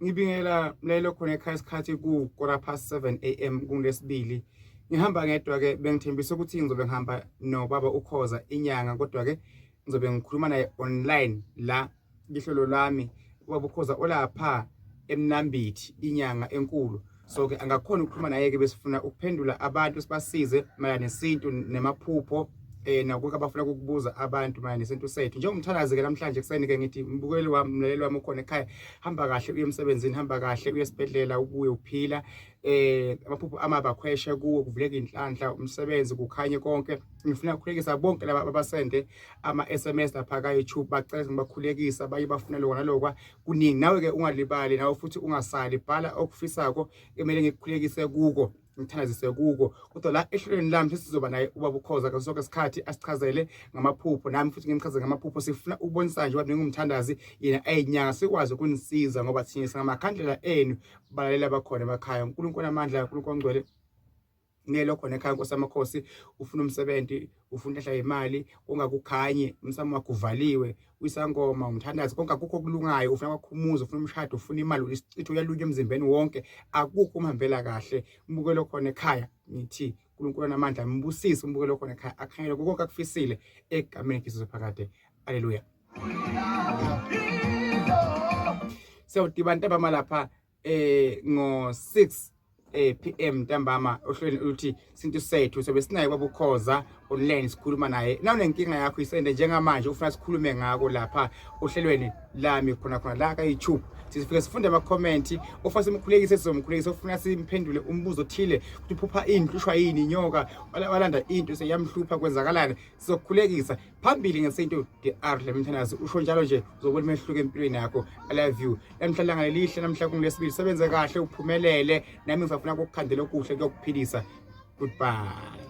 ngibingela mlalelo khona ekhaya isikhathi ku 7:15 AM kuLesibili. Ngihamba ngedwa ke bengithembisa ukuthi ngizobe ngihamba nobaba uKhoza inyanga, kodwa ke ngizobe ngikhuluma naye online la lihlelo lami. Ubaba uKhoza olapha eMnambithi inyanga enkulu. So ke angakhona ukukhuluma naye ke besifuna ukuphendula abantu sibasize mayana nesintu nemaphupho nakuke abafuna ukukubuza abantu mayana nesintu sethu. Njengomthalazi ke namhlanje kuseni ke ngithi mbukeli wami mlaleli wami ukhona ekhaya, hamba kahle uye emsebenzini, hamba kahle uye esibhedlela ubuye uphila. Amaphupho amabakhweshe kuwo kuvuleka inhlanhla umsebenzi kukhanye konke. Ngifuna ukukhulekisa bonke laba abasende ama-SMS lapha ka YouTube bacela ngibakhulekisa baye bafuna lokho nalokho kuningi. Nawe ke ungalibali, nawe futhi ungasali, bhala okufisako emele ngikukhulekise kuko, ngithandazise kuko. Kodwa la ehlelweni lami sizoba naye ubaba uKhoza ngaso sonke isikhathi asichazele ngamaphupho, nami futhi ngimchazele ngamaphupho. Sifuna ukubonisa nje ukuthi ngingumthandazi yena ayinyanga sikwazi ukunisiza ngoba thina singamakhandlela enu balalela abakhona emakhaya. uNkulunkulu amandla, uNkulunkulu ongcwele ngelo khona ekhaya Nkosi yamakhosi. Ufuna umsebenzi, ufuna ihla imali, ongakukhanye umsamo wakho uvaliwe, uyisangoma umthandazi, konke akukho kulungayo, ufuna kwakhumuza, ufuna umshado, ufuna imali, ulisicitho uyalunya emzimbeni wonke, akukho umhambela kahle. Umbukelo khona ekhaya ngithi uNkulunkulu amandla mbusise, umbukelo khona ekhaya akhangele konke akufisile egameni lakhe phakade. Haleluya. Siyodibana ntambama lapha ngo 6 PM ntambama ohlelweni uthi isintu sethu. Sobe sinaye ubaba uKhoza online, sikhuluma naye. Nawunenkinga yakho isende njengamanje ufuna sikhulume ngako lapha ohlelweni lami khona la ka YouTube. Sifike sifunde ama comment, ufuna simkhulekise sizomkhulekisa, ufuna simphendule umbuzo othile ukuthi uphupha ini, uhlwa yini, inyoka walanda into seyamhlupha kwenzakalana, sizokukhulekisa phambili ngesintu DR lemthanazi. Usho njalo nje uzobona imehluko empilweni yakho. I love you. Namhla ngalihle, namhla kungeLesibili, sebenze kahle uphumelele, nami ngifuna ukukukhandela okuhle kuyokuphilisa. Goodbye.